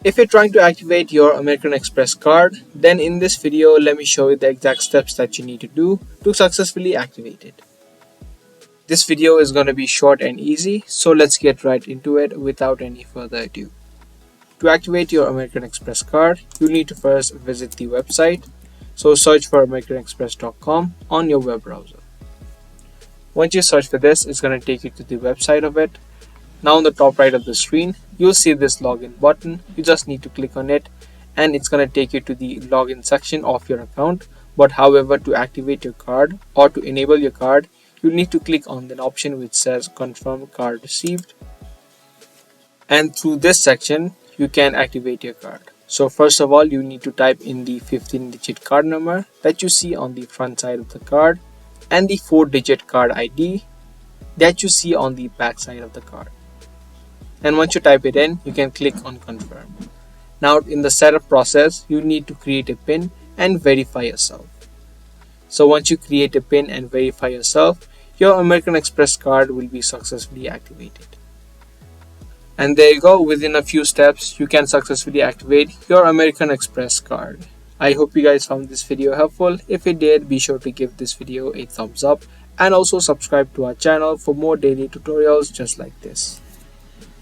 If you're trying to activate your American Express card, then in this video, let me show you the exact steps that you need to do to successfully activate it. This video is going to be short and easy, so let's get right into it without any further ado. To activate your American Express card, you need to first visit the website. So search for americanexpress.com on your web browser. Once you search for this, it's going to take you to the website of it. Now on the top right of the screen, you'll see this login button. You just need to click on it and it's going to take you to the login section of your account. But however, to activate your card or to enable your card, you need to click on the option which says confirm card received. And through this section, you can activate your card. So first of all, you need to type in the 15-digit card number that you see on the front side of the card and the 4-digit card ID that you see on the back side of the card. And once you type it in, you can click on confirm. Now in the setup process, you need to create a PIN and verify yourself. So once you create a PIN and verify yourself, your American Express card will be successfully activated. And there you go, within a few steps, you can successfully activate your American Express card. I hope you guys found this video helpful. If you did, be sure to give this video a thumbs up and also subscribe to our channel for more daily tutorials just like this.